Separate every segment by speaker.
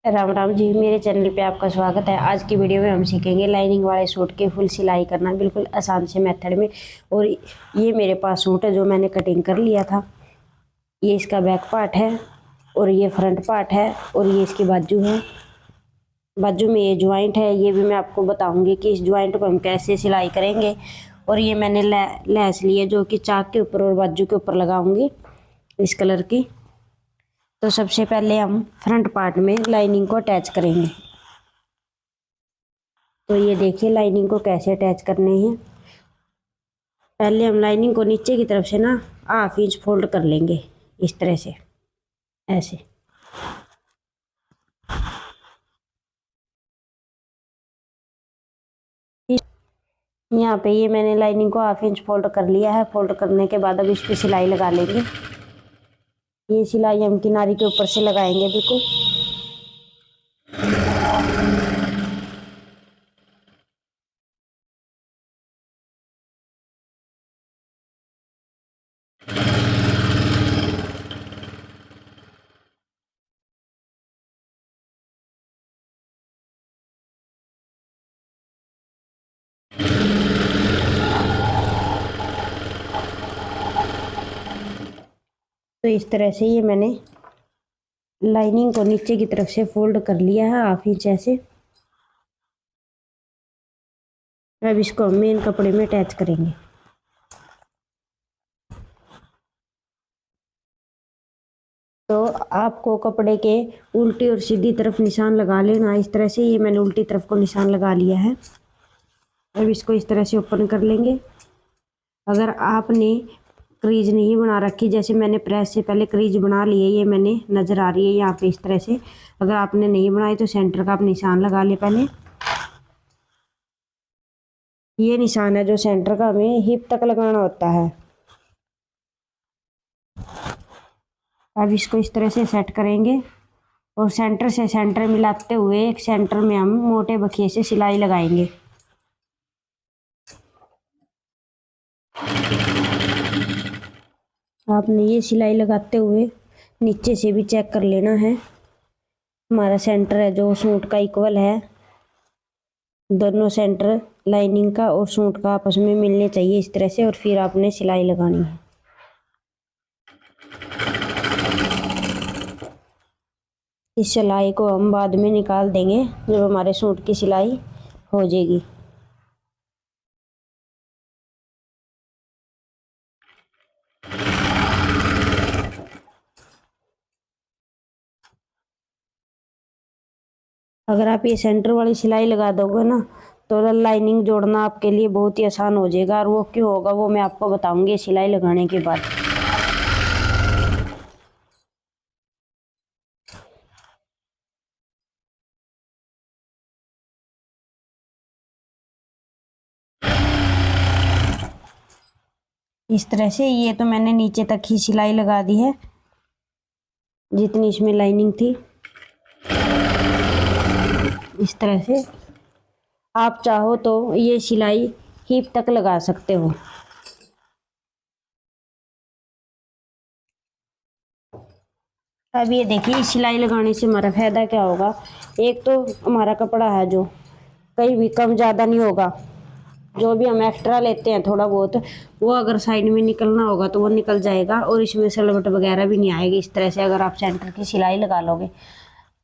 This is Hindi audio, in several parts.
Speaker 1: राम राम जी, मेरे चैनल पे आपका स्वागत है। आज की वीडियो में हम सीखेंगे लाइनिंग वाले सूट के फुल सिलाई करना बिल्कुल आसान से मेथड में। और ये मेरे पास सूट है जो मैंने कटिंग कर लिया था। ये इसका बैक पार्ट है और ये फ्रंट पार्ट है और ये इसकी बाजू है। बाजू में ये ज्वाइंट है, ये भी मैं आपको बताऊंगी कि इस ज्वाइंट को हम कैसे सिलाई करेंगे। और ये मैंने लैस ली है जो कि चाक के ऊपर और बाजू के ऊपर लगाऊंगी इस कलर की। तो सबसे पहले हम फ्रंट पार्ट में लाइनिंग को अटैच करेंगे। तो ये देखिए लाइनिंग को कैसे अटैच करने हैं। पहले हम लाइनिंग को नीचे की तरफ से ना हाफ इंच फोल्ड कर लेंगे इस तरह से, ऐसे। यहाँ पे ये मैंने लाइनिंग को हाफ इंच फोल्ड कर लिया है। फोल्ड करने के बाद अब इस पे सिलाई लगा लेंगे। ये सिलाई हम किनारे के ऊपर से लगाएंगे बिल्कुल। तो इस तरह से ये मैंने लाइनिंग को नीचे की तरफ से फोल्ड कर लिया है हाफ इंच ऐसे। अब इसको हम मेन कपड़े में अटैच करेंगे। तो आपको कपड़े के उल्टी और सीधी तरफ निशान लगा लेना इस तरह से। ये मैंने उल्टी तरफ को निशान लगा लिया है। अब इसको इस तरह से ओपन कर लेंगे। अगर आपने क्रीज नहीं बना रखी, जैसे मैंने प्रेस से पहले क्रीज बना ली है, ये मैंने नज़र आ रही है यहाँ पे इस तरह से। अगर आपने नहीं बनाई तो सेंटर का आप निशान लगा ले पहले। ये निशान है जो सेंटर का हमें हिप तक लगाना होता है। अब इसको इस तरह से सेट करेंगे और सेंटर से सेंटर मिलाते हुए एक सेंटर में हम मोटे बखिए से सिलाई लगाएंगे। आपने ये सिलाई लगाते हुए नीचे से भी चेक कर लेना है हमारा सेंटर है जो सूट का इक्वल है। दोनों सेंटर लाइनिंग का और सूट का आपस में मिलने चाहिए इस तरह से। और फिर आपने सिलाई लगानी है। इस सिलाई को हम बाद में निकाल देंगे जब हमारे सूट की सिलाई हो जाएगी। अगर आप ये सेंटर वाली सिलाई लगा दोगे ना तो लाइनिंग जोड़ना आपके लिए बहुत ही आसान हो जाएगा। और वो क्यों होगा वो मैं आपको बताऊंगी सिलाई लगाने के बाद। इस तरह से ये तो मैंने नीचे तक ही सिलाई लगा दी है जितनी इसमें लाइनिंग थी। इस तरह से आप चाहो तो ये सिलाई हिप तक लगा सकते हो। अब ये देखिए सिलाई लगाने से हमारा फायदा क्या होगा। एक तो हमारा कपड़ा है जो कहीं भी कम ज़्यादा नहीं होगा। जो भी हम एक्स्ट्रा लेते हैं थोड़ा बहुत, वो अगर साइड में निकलना होगा तो वो निकल जाएगा और इसमें सलवट वगैरह भी नहीं आएगी इस तरह से अगर आप सेंटर की सिलाई लगा लोगे।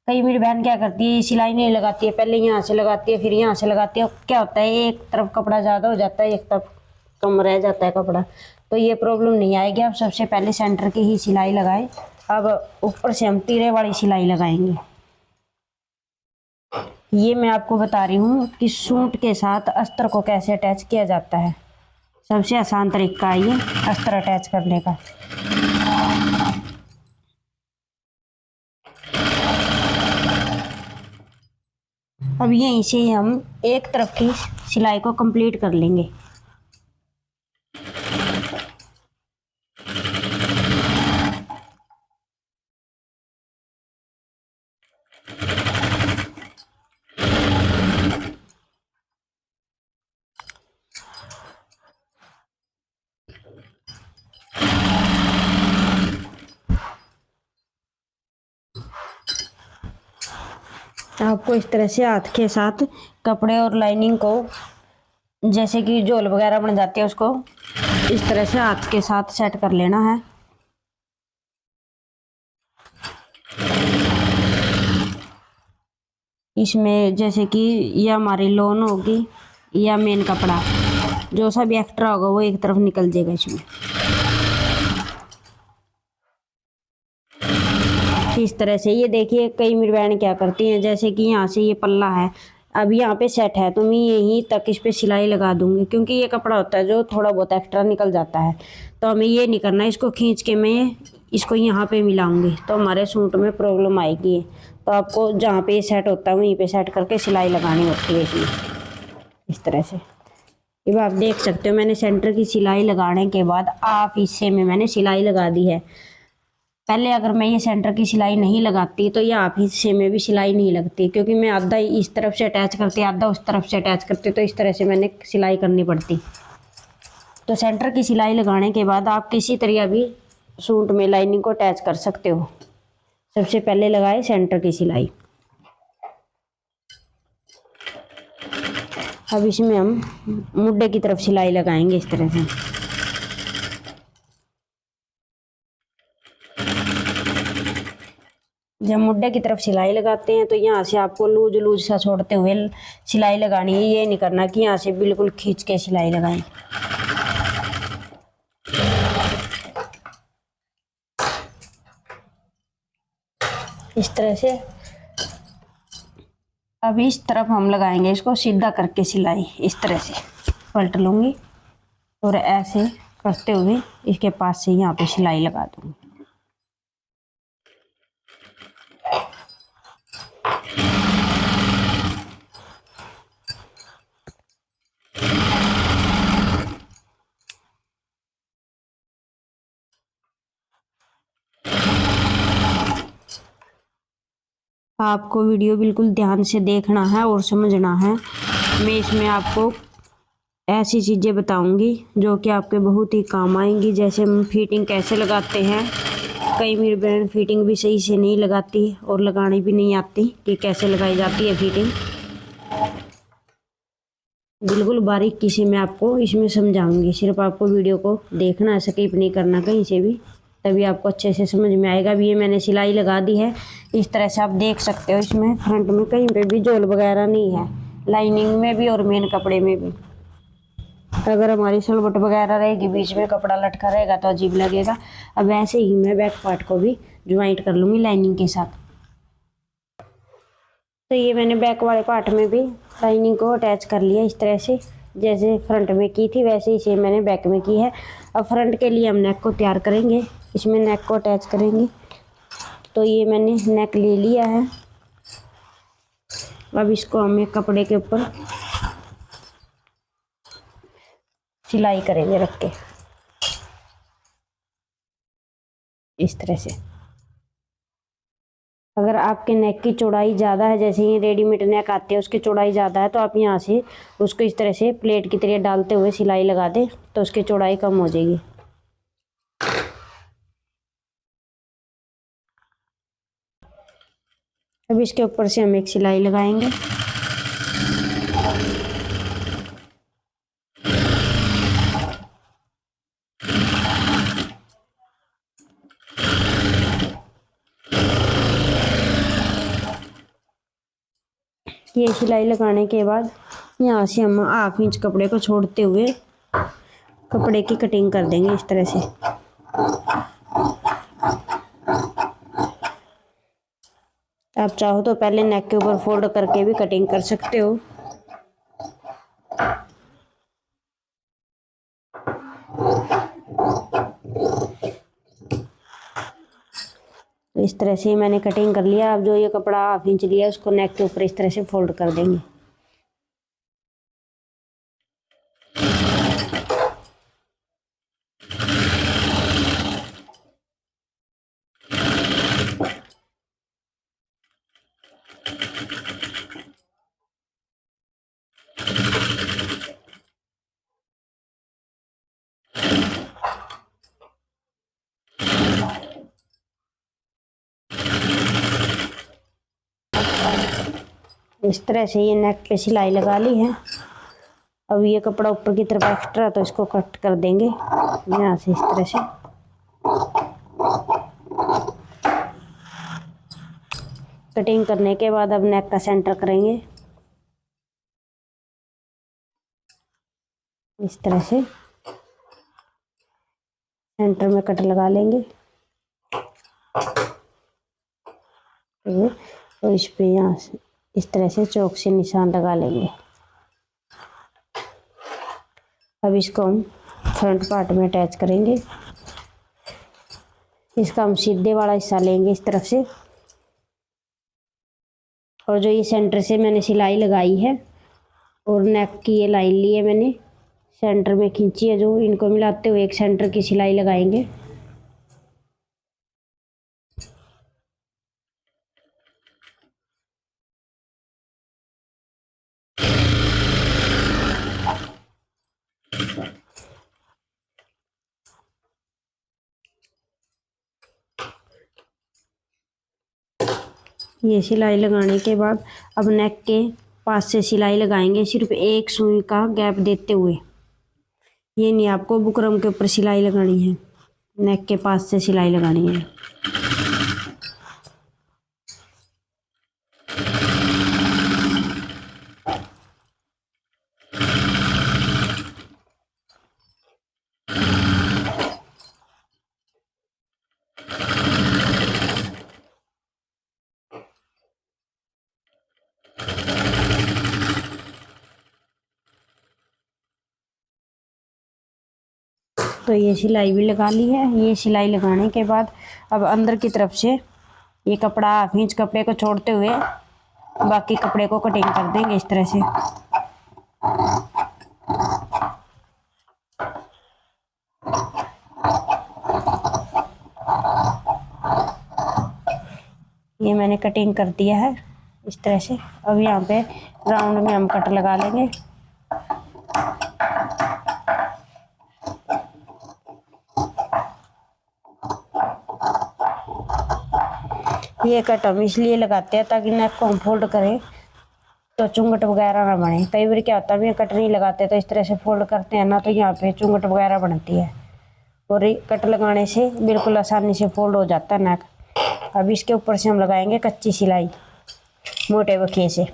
Speaker 1: कई मेरी बहन क्या करती है, ये सिलाई नहीं लगाती है, पहले यहाँ से लगाती है फिर यहाँ से लगाती है। क्या होता है एक तरफ कपड़ा ज़्यादा हो जाता है, एक तरफ कम रह जाता है कपड़ा। तो ये प्रॉब्लम नहीं आएगी। आप सबसे पहले सेंटर की ही सिलाई लगाए। अब ऊपर से हम तीरे वाली सिलाई लगाएंगे। ये मैं आपको बता रही हूँ कि सूट के साथ अस्तर को कैसे अटैच किया जाता है। सबसे आसान तरीका है ये अस्तर अटैच करने का। अब यहीं से हम एक तरफ की सिलाई को कंप्लीट कर लेंगे। आपको इस तरह से हाथ के साथ कपड़े और लाइनिंग को, जैसे कि झोल वगैरह बन जाती है, उसको इस तरह से हाथ के साथ सेट कर लेना है। इसमें जैसे कि यह हमारी लोन होगी या मेन कपड़ा, जो सा भी एक्स्ट्रा होगा वो एक तरफ निकल जाएगा इसमें। इस तरह से ये देखिए, कई मेरी बहन क्या करती हैं, जैसे कि यहाँ से ये पल्ला है, अब यहाँ पे सेट है तो मैं यहीं तक इस पे सिलाई लगा दूंगी, क्योंकि ये कपड़ा होता है जो थोड़ा बहुत एक्स्ट्रा निकल जाता है। तो हमें ये नहीं करना, इसको खींच के मैं इसको यहाँ पे मिलाऊंगी तो हमारे सूट में प्रॉब्लम आएगी। तो आपको जहाँ पे सेट होता है वहीं पे सेट करके सिलाई लगानी होती है इसमें, इस तरह से। अब आप देख सकते हो मैंने सेंटर की सिलाई लगाने के बाद आप हिस्से में मैंने सिलाई लगा दी है। पहले अगर मैं ये सेंटर की सिलाई नहीं लगाती तो ये आप हिस्से में भी सिलाई नहीं लगती, क्योंकि मैं आधा इस तरफ से अटैच करती, आधा उस तरफ से अटैच करती, तो इस तरह से मैंने सिलाई करनी पड़ती। तो सेंटर की सिलाई लगाने के बाद आप किसी तरह भी सूट में लाइनिंग को अटैच कर सकते हो। सबसे पहले लगाए सेंटर की सिलाई। अब इसमें हम मुड्ढे की तरफ सिलाई लगाएंगे इस तरह से। जब मुड्ढे की तरफ सिलाई लगाते हैं तो यहाँ से आपको लूज लूज सा छोड़ते हुए सिलाई लगानी है। ये नहीं करना कि यहाँ से बिल्कुल खींच के सिलाई लगाएं। इस तरह से। अब इस तरफ हम लगाएंगे इसको सीधा करके सिलाई, इस तरह से पलट लूँगी और ऐसे करते हुए इसके पास से यहाँ पे सिलाई लगा दूँगी। आपको वीडियो बिल्कुल ध्यान से देखना है और समझना है। मैं इसमें आपको ऐसी चीज़ें बताऊंगी जो कि आपके बहुत ही काम आएंगी, जैसे हम फिटिंग कैसे लगाते हैं। कई मेरी बहन फिटिंग भी सही से नहीं लगाती और लगानी भी नहीं आती कि कैसे लगाई जाती है फिटिंग। बिल्कुल बारीकी से मैं आपको इसमें समझाऊंगी। सिर्फ आपको वीडियो को देखना है, स्किप नहीं करना कहीं से भी, तभी आपको अच्छे से समझ में आएगा। अभी ये मैंने सिलाई लगा दी है, इस तरह से आप देख सकते हो। इसमें फ्रंट में कहीं पे भी झोल वगैरह नहीं है, लाइनिंग में भी और मेन कपड़े में भी। अगर हमारी सलवट वगैरह रहेगी, बीच में कपड़ा लटका रहेगा तो अजीब लगेगा। अब ऐसे ही मैं बैक पार्ट को भी ज्वाइंट कर लूँगी लाइनिंग के साथ। तो ये मैंने बैक वाले पार्ट में भी लाइनिंग को अटैच कर लिया इस तरह से, जैसे फ्रंट में की थी वैसे ही सेम मैंने बैक में की है। अब फ्रंट के लिए हम नेक को तैयार करेंगे, इसमें नेक को अटैच करेंगे। तो ये मैंने नेक ले लिया है। अब इसको हम एक कपड़े के ऊपर सिलाई करेंगे रख के, इस तरह से। अगर आपके नेक की चौड़ाई ज़्यादा है, जैसे ये रेडीमेड नेक आते हैं उसकी चौड़ाई ज़्यादा है, तो आप यहाँ से उसको इस तरह से प्लेट की तरह डालते हुए सिलाई लगा दें तो उसकी चौड़ाई कम हो जाएगी। अब इसके ऊपर से हम एक सिलाई लगाएंगे। ये सिलाई लगाने के बाद यहाँ से हम 1/2 इंच कपड़े को छोड़ते हुए कपड़े की कटिंग कर देंगे इस तरह से। आप चाहो तो पहले नेक के ऊपर फोल्ड करके भी कटिंग कर सकते हो। इस तरह से मैंने कटिंग कर लिया। अब जो ये कपड़ा 1/2 इंच लिया उसको नेक के ऊपर इस तरह से फोल्ड कर देंगे। इस तरह से ये नेक पे सिलाई लगा ली है। अब ये कपड़ा ऊपर की तरफ एक्स्ट्रा तो इसको कट कर देंगे यहाँ से इस तरह से। कटिंग करने के बाद अब नेक का सेंटर करेंगे इस तरह से। सेंटर में कट लगा लेंगे और इस पे यहाँ से इस तरह से चौक से निशान लगा लेंगे। अब इसको हम फ्रंट पार्ट में अटैच करेंगे। इसका हम सीधे वाला हिस्सा लेंगे इस तरफ से, और जो ये सेंटर से मैंने सिलाई लगाई है और नेक की ये लाइन ली है मैंने, सेंटर में खींची है जो, इनको मिलाते हुए एक सेंटर की सिलाई लगाएंगे। ये सिलाई लगाने के बाद अब नेक के पास से सिलाई लगाएंगे, सिर्फ एक सुई का गैप देते हुए। ये नहीं आपको बुकरम के ऊपर सिलाई लगानी है, नेक के पास से सिलाई लगानी है। तो ये सिलाई भी लगा ली है। ये सिलाई लगाने के बाद अब अंदर की तरफ से ये कपड़ा हाफ इंच कपड़े को छोड़ते हुए बाकी कपड़े को कटिंग कर देंगे इस तरह से। ये मैंने कटिंग कर दिया है इस तरह से। अब यहाँ पे राउंड में हम कट लगा लेंगे। ये कट हम इसलिए लगाते हैं ताकि नेक को हम फोल्ड करें तो चुंगट वगैरह ना बने। कई बार क्या होता है, कट नहीं लगाते तो इस तरह से फोल्ड करते हैं ना, तो यहाँ पे चुंगट वगैरह बनती है, और कट लगाने से बिल्कुल आसानी से फोल्ड हो जाता है नेक। अब इसके ऊपर से हम लगाएंगे कच्ची सिलाई मोटे बखिए से।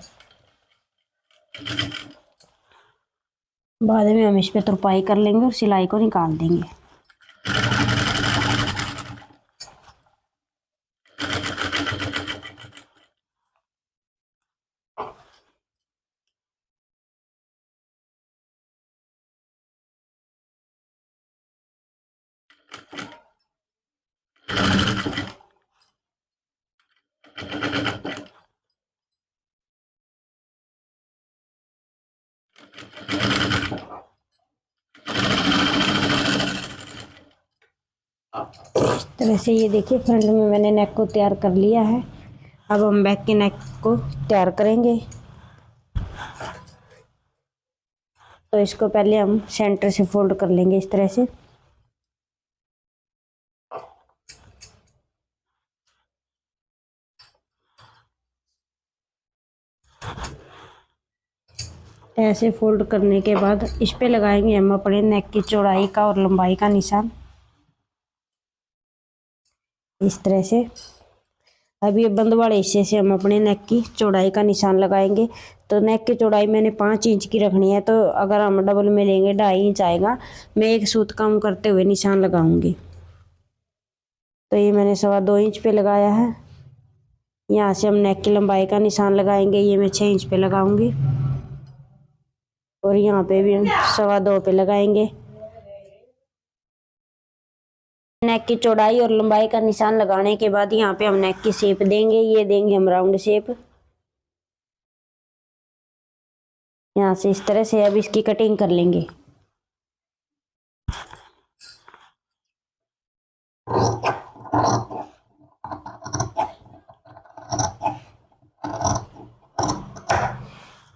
Speaker 1: बाद में हम इस पे तुरपाई कर लेंगे और सिलाई को निकाल देंगे। इस तरह से ये देखिए फ्रंट में मैंने नेक को तैयार कर लिया है। अब हम बैक के नेक को तैयार करेंगे। तो इसको पहले हम सेंटर से फोल्ड कर लेंगे इस तरह से। ऐसे फोल्ड करने के बाद इस पे लगाएंगे हम अपने नेक की चौड़ाई का और लंबाई का निशान इस तरह से। अब ये बंद वाले हिस्से से हम अपने नेक की चौड़ाई का निशान लगाएंगे। तो नेक की चौड़ाई मैंने 5 इंच की रखनी है, तो अगर हम डबल में लेंगे 2.5 इंच आएगा। मैं एक सूत कम करते हुए निशान लगाऊंगी। तो ये मैंने 2.25 इंच पे लगाया है। यहाँ से हम नेक की लंबाई का निशान लगाएंगे, ये मैं 6 इंच पे लगाऊंगी, और यहाँ पे भी हम 2.25 पे लगाएंगे। नेक की चौड़ाई और लंबाई का निशान लगाने के बाद यहाँ पे हम नेक की शेप देंगे। ये देंगे हम राउंड शेप यहाँ से इस तरह से। अब इसकी कटिंग कर लेंगे।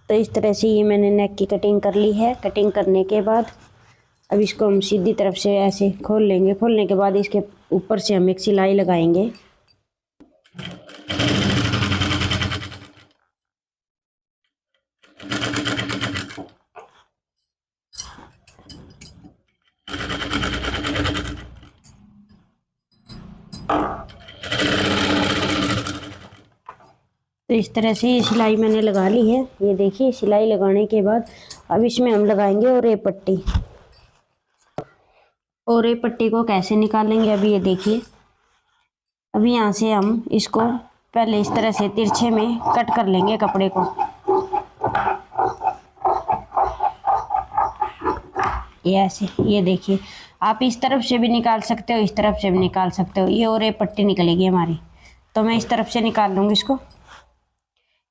Speaker 1: तो इस तरह से ये मैंने नेक की कटिंग कर ली है। कटिंग करने के बाद अब इसको हम सीधी तरफ से ऐसे खोल लेंगे। खोलने के बाद इसके ऊपर से हम एक सिलाई लगाएंगे। तो इस तरह से ये सिलाई मैंने लगा ली है। ये देखिए सिलाई लगाने के बाद अब इसमें हम लगाएंगे और ये पट्टी। और ये पट्टी को कैसे निकालेंगे अभी ये देखिए। अभी यहाँ से हम इसको पहले इस तरह से तिरछे में कट कर लेंगे कपड़े को। ये ऐसे, ये देखिए आप इस तरफ से भी निकाल सकते हो, इस तरफ से भी निकाल सकते हो। ये और ये पट्टी निकलेगी हमारी, तो मैं इस तरफ से निकाल लूँगी इसको।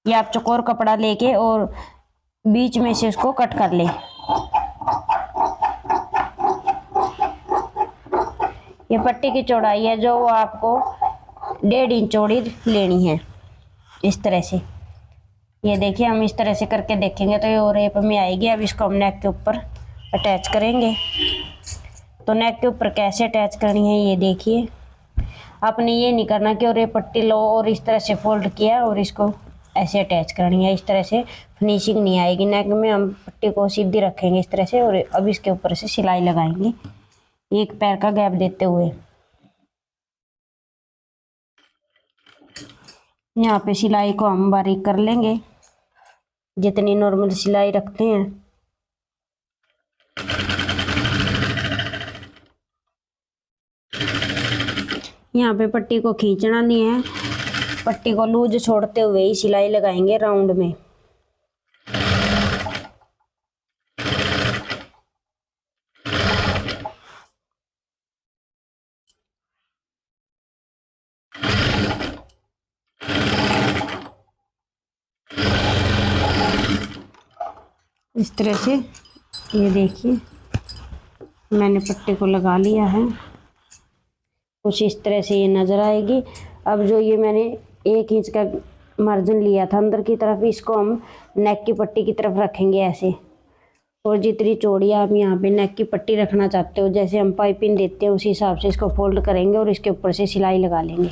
Speaker 1: ये आप चौकोर कपड़ा लेके और बीच में से इसको कट कर ले। ये पट्टी की चौड़ाई है जो वो आपको 1.5 इंच चौड़ी लेनी है इस तरह से। ये देखिए हम इस तरह से करके देखेंगे तो ये और रेप में आएगी। अब इसको हम नेक के ऊपर अटैच करेंगे। तो नेक के ऊपर कैसे अटैच करनी है ये देखिए। आपने ये नहीं करना कि और ये पट्टी लो और इस तरह से फोल्ड किया और इसको ऐसे अटैच करनी है। इस तरह से फिनिशिंग नहीं आएगी। नेक में हम पट्टी को सीधी रखेंगे इस तरह से और अब इसके ऊपर से सिलाई लगाएंगे एक पैर का गैप देते हुए। यहाँ पे सिलाई को हम बारीक कर लेंगे जितनी नॉर्मल सिलाई रखते हैं। यहाँ पे पट्टी को खींचना नहीं है, पट्टी को लूज छोड़ते हुए ही सिलाई लगाएंगे राउंड में। इस तरह से ये देखिए मैंने पट्टी को लगा लिया है। कुछ इस तरह से ये नज़र आएगी। अब जो ये मैंने 1 इंच का मार्जिन लिया था अंदर की तरफ, इसको हम नेक की पट्टी की तरफ रखेंगे ऐसे। और जितनी चौड़ी आप यहाँ पे नेक की पट्टी रखना चाहते हो, जैसे हम पाइपिंग देते हैं उसी हिसाब से इसको फोल्ड करेंगे और इसके ऊपर से सिलाई लगा लेंगे।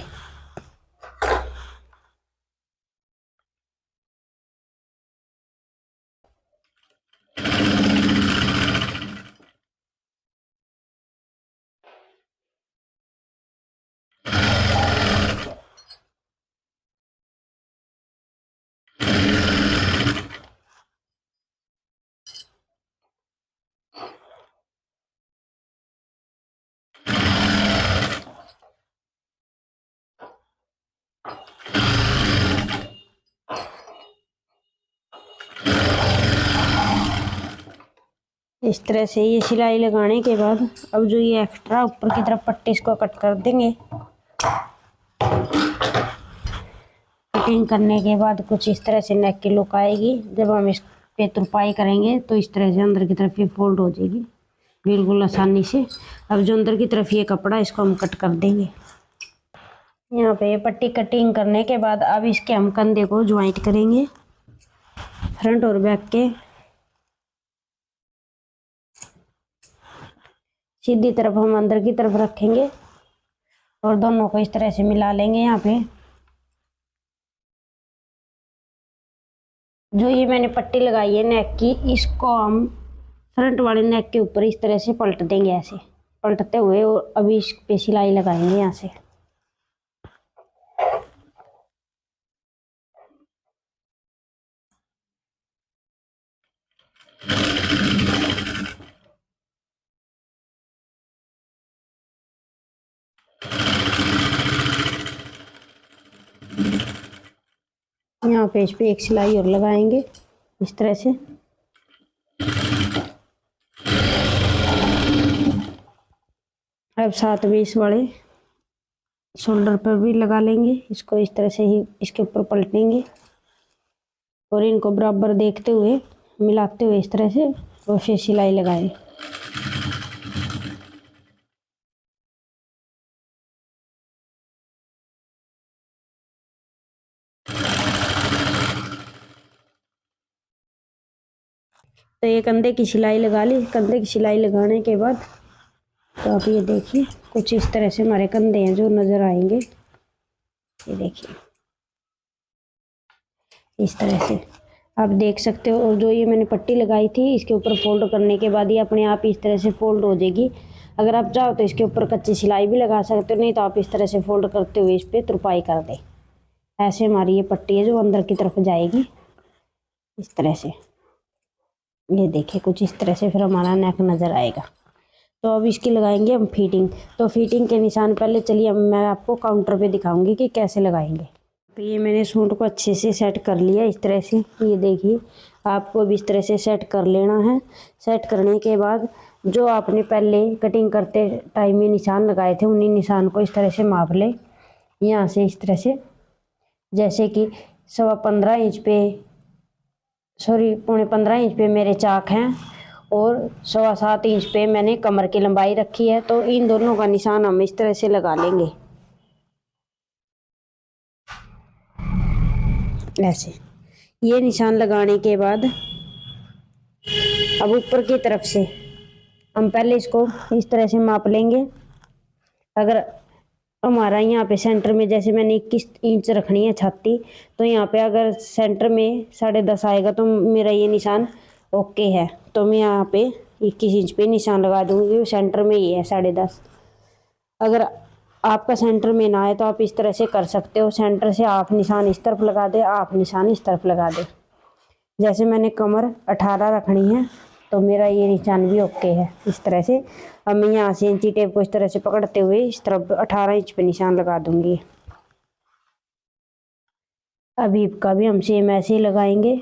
Speaker 1: इस तरह से ये सिलाई लगाने के बाद अब जो ये एक्स्ट्रा ऊपर की तरफ पट्टी इसको कट कर देंगे। कटिंग करने के बाद कुछ इस तरह से नेक की लुक आएगी। जब हम इस पे तुरपाई करेंगे तो इस तरह से अंदर की तरफ ये फोल्ड हो जाएगी बिल्कुल आसानी से। अब जो अंदर की तरफ ये कपड़ा इसको हम कट कर देंगे। यहाँ पे पट्टी कटिंग करने के बाद अब इसके हम कंधे को ज्वाइंट करेंगे फ्रंट और बैक के। सीधी तरफ हम अंदर की तरफ रखेंगे और दोनों को इस तरह से मिला लेंगे। यहाँ पे जो ये मैंने पट्टी लगाई है नेक की, इसको हम फ्रंट वाले नेक के ऊपर इस तरह से पलट देंगे ऐसे पलटते हुए। और अभी इस पे सिलाई लगाएंगे यहाँ से। यहाँ पे इस पे एक सिलाई और लगाएंगे इस तरह से। अब 7/20 वाले शोल्डर पर भी लगा लेंगे इसको। इस तरह से ही इसके ऊपर पलटेंगे और इनको बराबर देखते हुए मिलाते हुए इस तरह से और फिर सिलाई लगाएं। तो ये कंधे की सिलाई लगा ली। कंधे की सिलाई लगाने के बाद तो आप ये देखिए कुछ इस तरह से हमारे कंधे हैं जो नज़र आएंगे। ये देखिए इस तरह से आप देख सकते हो। और जो ये मैंने पट्टी लगाई थी इसके ऊपर फोल्ड करने के बाद ये अपने आप इस तरह से फोल्ड हो जाएगी। अगर आप चाहो तो इसके ऊपर कच्ची सिलाई भी लगा सकते हो, नहीं तो आप इस तरह से फोल्ड करते हुए इस पर तुरपाई कर दें। ऐसे हमारी ये पट्टी है जो अंदर की तरफ जाएगी इस तरह से। ये देखिए कुछ इस तरह से फिर हमारा नेक नज़र आएगा। तो अब इसकी लगाएंगे हम फिटिंग। तो फिटिंग के निशान पहले चलिए मैं आपको काउंटर पे दिखाऊंगी कि कैसे लगाएंगे। तो ये मैंने सूट को अच्छे से सेट कर लिया इस तरह से। ये देखिए आपको भी इस तरह से सेट कर लेना है। सेट करने के बाद जो आपने पहले कटिंग करते टाइम में निशान लगाए थे उन्हीं निशान को इस तरह से माप ले। यहाँ से इस तरह से, जैसे कि 15.25 इंच पे, सॉरी 15.25 इंच पे मेरे चाक हैं और 7.25 इंच पे मैंने कमर की लंबाई रखी है। तो इन दोनों का निशान हम इस तरह से लगा लेंगे ऐसे। ये निशान लगाने के बाद अब ऊपर की तरफ से हम पहले इसको इस तरह से माप लेंगे। अगर हमारा यहाँ पे सेंटर में, जैसे मैंने 21 इंच रखनी है छाती, तो यहाँ पे अगर सेंटर में 10.5 आएगा तो मेरा ये निशान ओके है। तो मैं यहाँ पे 21 इंच पे निशान लगा दूंगी, सेंटर में ही है 10.5। अगर आपका सेंटर में ना आए तो आप इस तरह से कर सकते हो, सेंटर से आप निशान इस तरफ लगा दे, आप निशान इस तरफ लगा दे। जैसे मैंने कमर 18 रखनी है तो मेरा ये निशान भी ओके है इस तरह से। अब मैं यहाँ से इंची टेप को इस तरह से पकड़ते हुए इस तरफ 18 इंच पे निशान लगा दूंगी। अब ईप का भी हम सेम ऐसे ही लगाएंगे।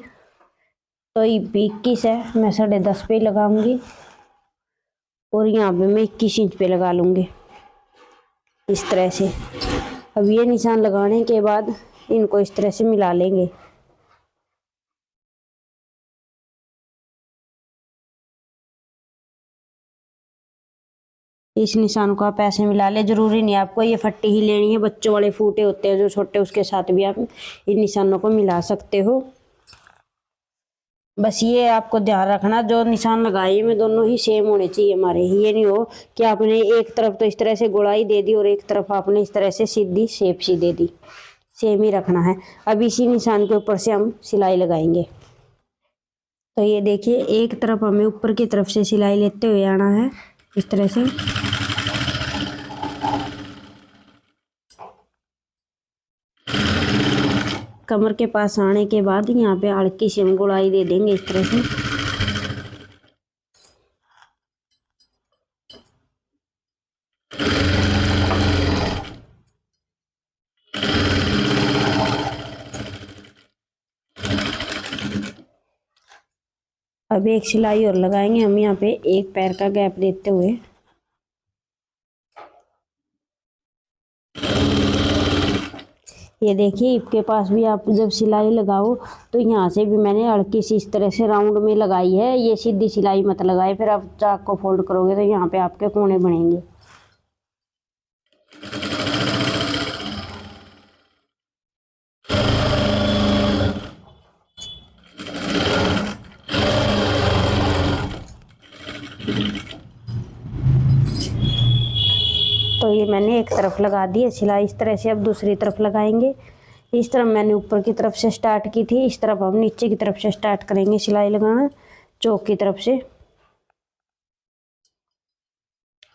Speaker 1: तो ईप 21 है, मैं 10.5 पे लगाऊंगी और यहाँ पे मैं 21 इंच पे लगा लूँगी इस तरह से। अब ये निशान लगाने के बाद इनको इस तरह से मिला लेंगे। इस निशान को आप ऐसे मिला ले, जरूरी नहीं आपको ये फट्टी ही लेनी है, बच्चों वाले फूटे होते हैं जो छोटे, उसके साथ भी आप इन निशानों को मिला सकते हो। बस ये आपको ध्यान रखना जो निशान लगाए में दोनों ही सेम होने चाहिए हमारे। ये नहीं हो कि आपने एक तरफ तो इस तरह से गोलाई दे दी और एक तरफ आपने इस तरह से सीधी शेप सी दे दी, सेम ही रखना है। अब इसी निशान के ऊपर से हम सिलाई लगाएंगे। तो ये देखिए एक तरफ हमें ऊपर की तरफ से सिलाई लेते हुए आना है इस तरह से। कमर के पास आने के बाद यहाँ पे हल्की सी हम गोलाई दे देंगे इस तरह से। अब एक सिलाई और लगाएंगे हम यहाँ पे एक पैर का गैप देते हुए। ये देखिए ईप के पास भी आप जब सिलाई लगाओ तो यहाँ से भी मैंने हल्की सी इस तरह से राउंड में लगाई है। ये सीधी सिलाई मत लगाए, फिर आप चाक को फोल्ड करोगे तो यहाँ पे आपके कोने बनेंगे। तो ये मैंने एक तरफ लगा दी है सिलाई इस तरह से। अब दूसरी तरफ लगाएंगे। इस तरफ मैंने ऊपर की तरफ से स्टार्ट की थी, इस तरफ हम नीचे की तरफ से स्टार्ट करेंगे सिलाई लगाना, चौक की तरफ से।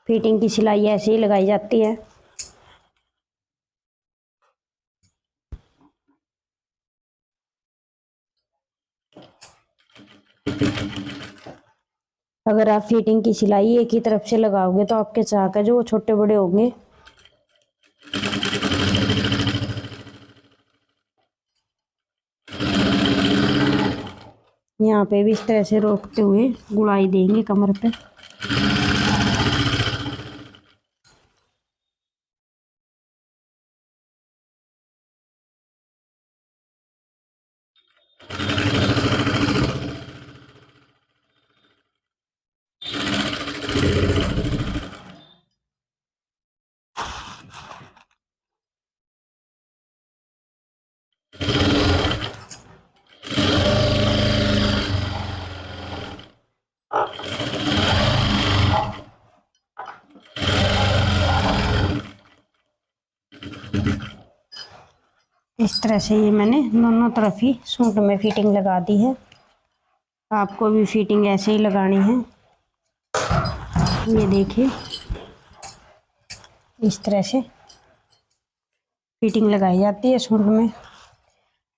Speaker 1: फिटिंग की सिलाई ऐसे ही लगाई जाती है। अगर आप फिटिंग की सिलाई एक ही तरफ से लगाओगे तो आपके चाक है जो वो छोटे बड़े होंगे। यहाँ पे भी इस तरह से रोकते हुए गुड़ाई देंगे कमर पे। इस तरह से ये मैंने दोनों तरफ ही सूट में फिटिंग लगा दी है। आपको भी फिटिंग ऐसे ही लगानी है। ये देखिए इस तरह से फिटिंग लगाई जाती है सूट में।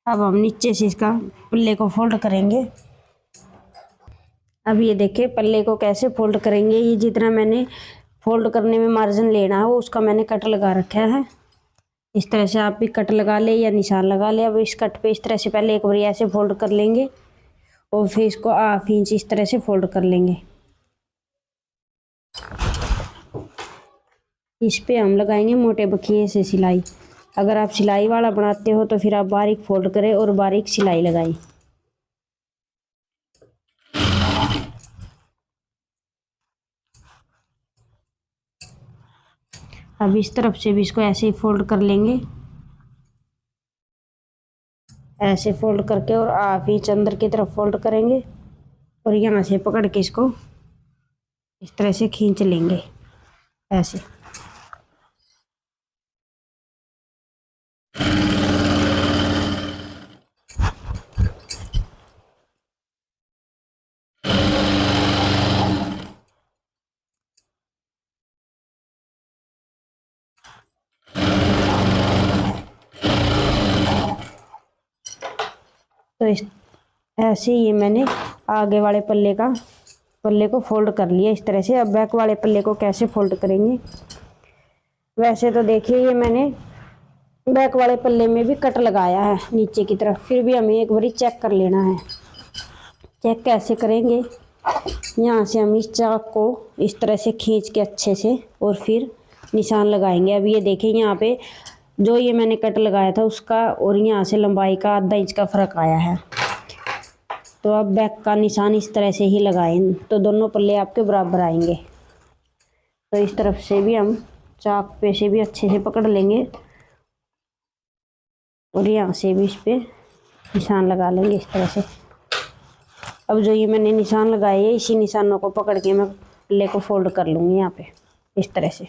Speaker 1: अब हम नीचे से इसका पल्ले को फोल्ड करेंगे। अब ये देखिए पल्ले को कैसे फोल्ड करेंगे। ये जितना मैंने फोल्ड करने में मार्जिन लेना है वो उसका मैंने कट लगा रखा है। इस तरह से आप भी कट लगा ले या निशान लगा ले। अब इस कट पे इस तरह से पहले एक बार ऐसे फोल्ड कर लेंगे और फिर इसको 1/2 इंच इस तरह से फोल्ड कर लेंगे। इस पे हम लगाएंगे मोटे बखिए से सिलाई। अगर आप सिलाई वाला बनाते हो तो फिर आप बारीक फोल्ड करें और बारीक सिलाई लगाएं। अब इस तरफ से भी इसको ऐसे ही फोल्ड कर लेंगे, ऐसे फोल्ड करके और 1/2 इंच अंदर की तरफ फोल्ड करेंगे और यहाँ से पकड़ के इसको इस तरह से खींच लेंगे ऐसे। तो इस ऐसे ही मैंने आगे वाले पल्ले को फोल्ड कर लिया इस तरह से। अब बैक वाले पल्ले को कैसे फोल्ड करेंगे। वैसे तो देखिए ये मैंने बैक वाले पल्ले में भी कट लगाया है नीचे की तरफ, फिर भी हमें एक बारी चेक कर लेना है। चेक कैसे करेंगे, यहाँ से हम इस चाक को इस तरह से खींच के अच्छे से और फिर निशान लगाएंगे। अब ये देखिए यहाँ पे जो ये मैंने कट लगाया था उसका और यहाँ से लंबाई का आधा इंच का फ़र्क आया है। तो अब बैक का निशान इस तरह से ही लगाएं तो दोनों पल्ले आपके बराबर आएंगे। तो इस तरफ से भी हम चाक पे से भी अच्छे से पकड़ लेंगे और यहाँ से भी इस पे निशान लगा लेंगे इस तरह से। अब जो ये मैंने निशान लगाए है इसी निशानों को पकड़ के मैं पल्ले को फोल्ड कर लूँगी यहाँ पे इस तरह से।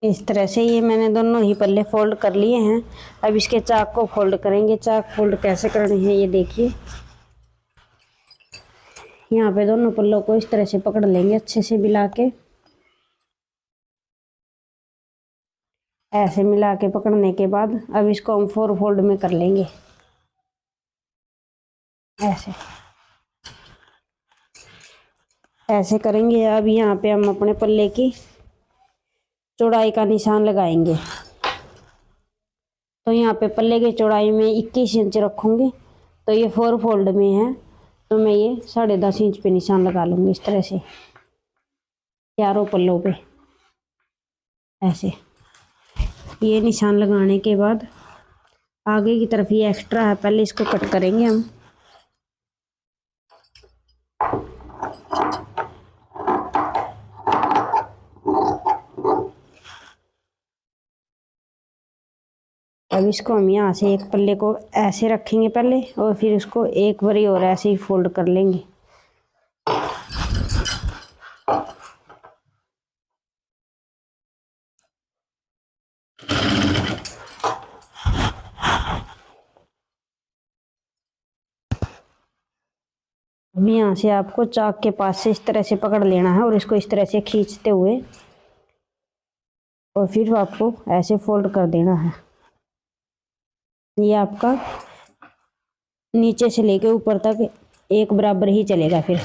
Speaker 1: इस तरह से ये मैंने दोनों ही पल्ले फोल्ड कर लिए हैं। अब इसके चाक को फोल्ड करेंगे। चाक फोल्ड कैसे करने हैं ये देखिए। यहाँ पे दोनों पल्लों को इस तरह से पकड़ लेंगे अच्छे से मिला के। ऐसे मिला के पकड़ने के बाद अब इसको हम 4 फोल्ड में कर लेंगे ऐसे। ऐसे करेंगे। अब यहाँ पे हम अपने पल्ले की चौड़ाई का निशान लगाएंगे। तो यहाँ पे पल्ले की चौड़ाई में 21 इंच रखूँगी। तो ये 4 फोल्ड में है तो मैं ये 10.5 इंच पे निशान लगा लूँगी इस तरह से चारों पल्लों पे ऐसे। ये निशान लगाने के बाद आगे की तरफ ये एक्स्ट्रा है पहले इसको कट करेंगे हम। अब इसको हम यहाँ से एक पल्ले को ऐसे रखेंगे पहले और फिर उसको एक बारी और ऐसे ही फोल्ड कर लेंगे। अब यहाँ से आपको चाक के पास से इस तरह से पकड़ लेना है और इसको इस तरह से खींचते हुए और फिर आपको ऐसे फोल्ड कर देना है। ये आपका नीचे से लेके ऊपर तक एक बराबर ही चलेगा। फिर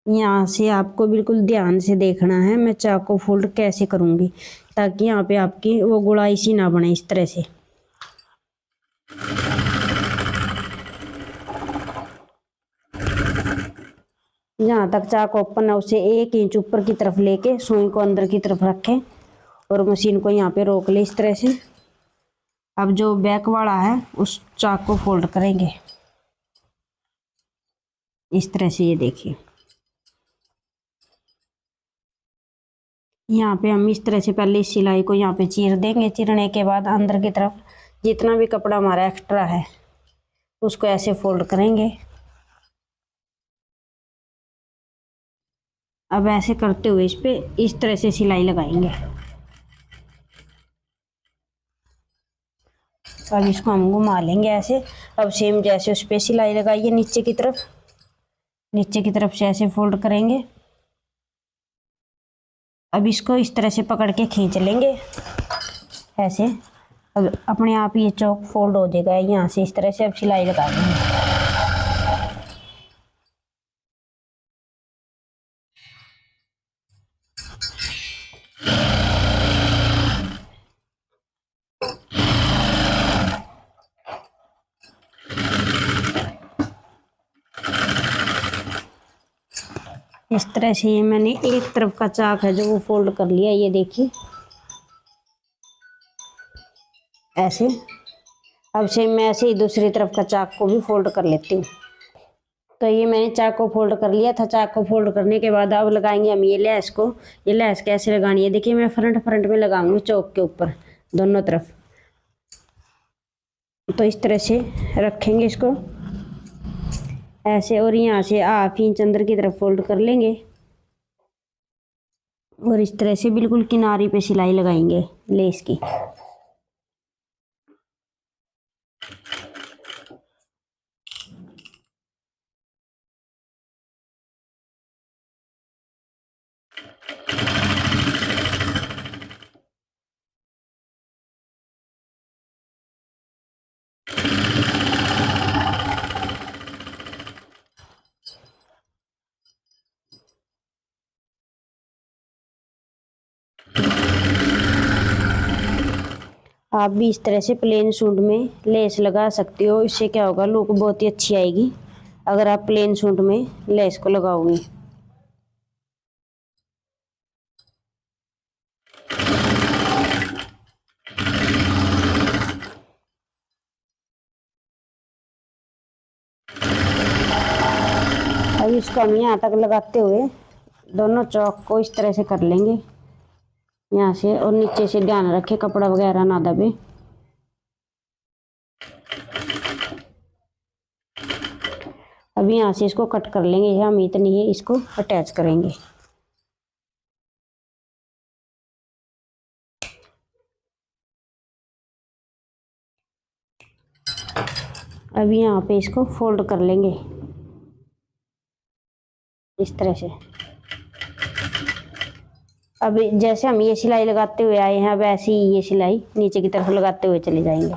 Speaker 1: यहाँ से आपको बिल्कुल ध्यान से देखना है मैं चाक को फोल्ड कैसे करूँगी ताकि यहाँ पे आपकी वो गुड़ाई सी ना बने इस तरह से। जहाँ तक चाक ओपन है उसे 1 इंच ऊपर की तरफ लेके सुई को अंदर की तरफ रखें और मशीन को यहाँ पे रोक ले इस तरह से। अब जो बैक वाला है उस चाक को फोल्ड करेंगे इस तरह से, ये देखिए। यहाँ पे हम इस तरह से पहले इस सिलाई को यहाँ पे चीर देंगे। चीरने के बाद अंदर की तरफ जितना भी कपड़ा हमारा एक्स्ट्रा है उसको ऐसे फोल्ड करेंगे। अब ऐसे करते हुए इस पे इस तरह से सिलाई लगाएंगे। अब इसको हम घुमा लेंगे ऐसे। अब सेम जैसे उस पे सिलाई लगाइए नीचे की तरफ, नीचे की तरफ से ऐसे फोल्ड करेंगे। अब इसको इस तरह से पकड़ के खींच लेंगे ऐसे। अब अपने आप ये चौक फोल्ड हो जाएगा यहाँ से इस तरह से। अब सिलाई लगा देंगे। इस तरह से ये मैंने एक तरफ का चाक है जो वो फोल्ड कर लिया, ये देखिए ऐसे। अब से मैं ऐसे ही दूसरी तरफ का चाक को भी फोल्ड कर लेती हूँ। तो ये मैंने चाक को फोल्ड कर लिया था। चाक को फोल्ड करने के बाद अब लगाएंगे हम ये लैस को। ये लैस कैसे लगानी है देखिए, मैं फ्रंट में लगाऊंगी चौक के ऊपर दोनों तरफ। तो इस तरह से रखेंगे इसको ऐसे और यहाँ से 1/2 इंच अंदर की तरफ फोल्ड कर लेंगे और इस तरह से बिल्कुल किनारे पे सिलाई लगाएंगे लेस की। आप भी इस तरह से प्लेन सूट में लेस लगा सकते हो। इससे क्या होगा, लुक बहुत ही अच्छी आएगी अगर आप प्लेन सूट में लेस को लगाओगे। अब इसको हम यहाँ तक लगाते हुए दोनों चौक को इस तरह से कर लेंगे यहाँ से। और नीचे से ध्यान रखें कपड़ा वगैरह ना दबे। अब यहाँ से इसको कट कर लेंगे। यहाँ हम इतनी ही इसको अटैच करेंगे। अब यहाँ पे इसको फोल्ड कर लेंगे इस तरह से। अब जैसे हम ये सिलाई लगाते हुए आए हैं, अब ऐसे ही ये सिलाई नीचे की तरफ लगाते हुए चले जाएंगे।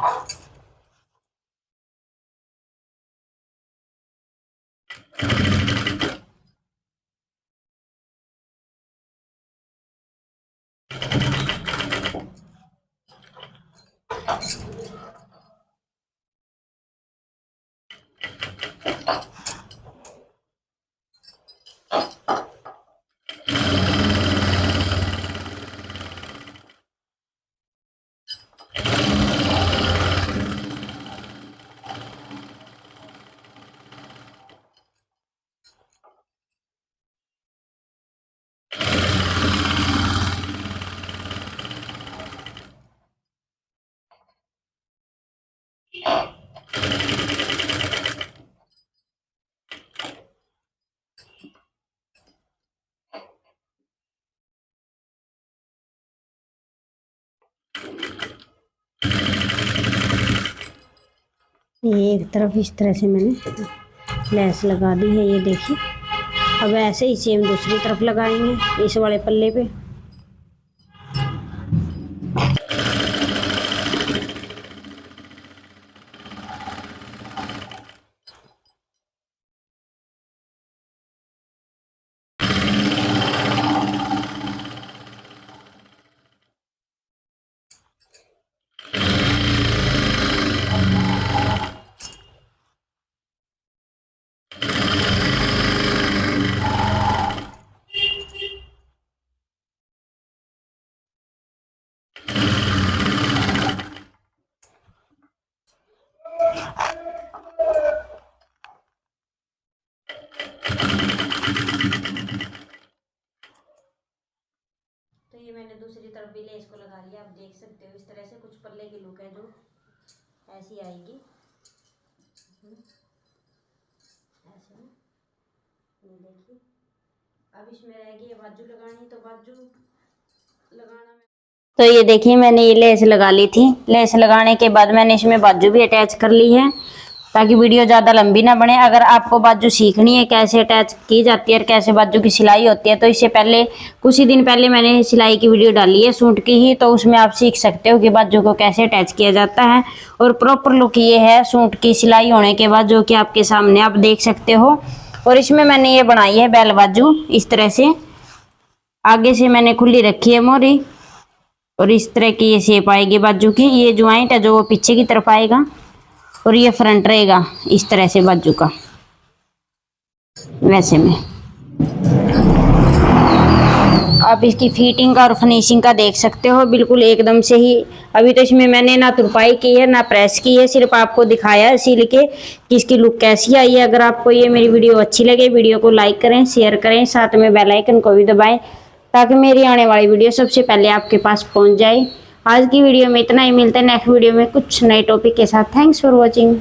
Speaker 1: ये एक तरफ इस तरह से मैंने लेस लगा दी है, ये देखिए। अब ऐसे ही सेम दूसरी तरफ लगाएंगे इस वाले पल्ले पे। रही है, आप देख सकते हो। इस तरह से कुछ पल्ले की लुक है जो ऐसी आएगी, ऐसे में। ये देखिए, अब इसमें रहेगी बाजू लगानी, तो बाजू लगाना तो ये देखिए मैंने ये लेस लगा ली थी। लेस लगाने के बाद मैंने इसमें बाजू भी अटैच कर ली है ताकि वीडियो ज़्यादा लंबी ना बने। अगर आपको बाजू सीखनी है कैसे अटैच की जाती है और कैसे बाजू की सिलाई होती है, तो इससे पहले कुछ ही दिन पहले मैंने सिलाई की वीडियो डाली है सूट की ही, तो उसमें आप सीख सकते हो कि बाजू को कैसे अटैच किया जाता है। और प्रॉपर लुक ये है सूट की सिलाई होने के बाद, जो कि आपके सामने आप देख सकते हो। और इसमें मैंने ये बनाई है बेल बाजू, इस तरह से आगे से मैंने खुली रखी है मोरी, और इस तरह की ये शेप आएगी बाजू की। ये ज्वाइंट है जो वो पीछे की तरफ आएगा, और ये फ्रंट रहेगा इस तरह से बाजू का, वैसे में। आप इसकी फिटिंग का और फिनिशिंग का देख सकते हो, बिल्कुल एकदम से ही। अभी तो इसमें मैंने ना तुरपाई की है ना प्रेस की है, सिर्फ आपको दिखाया है सिल के कि इसकी लुक कैसी आई है। अगर आपको ये मेरी वीडियो अच्छी लगे, वीडियो को लाइक करें, शेयर करें, साथ में बेल आइकन को भी दबाएं ताकि मेरी आने वाली वीडियो सबसे पहले आपके पास पहुंच जाए। आज की वीडियो में इतना ही, मिलते हैं नेक्स्ट वीडियो में कुछ नए टॉपिक के साथ। Thanks for watching.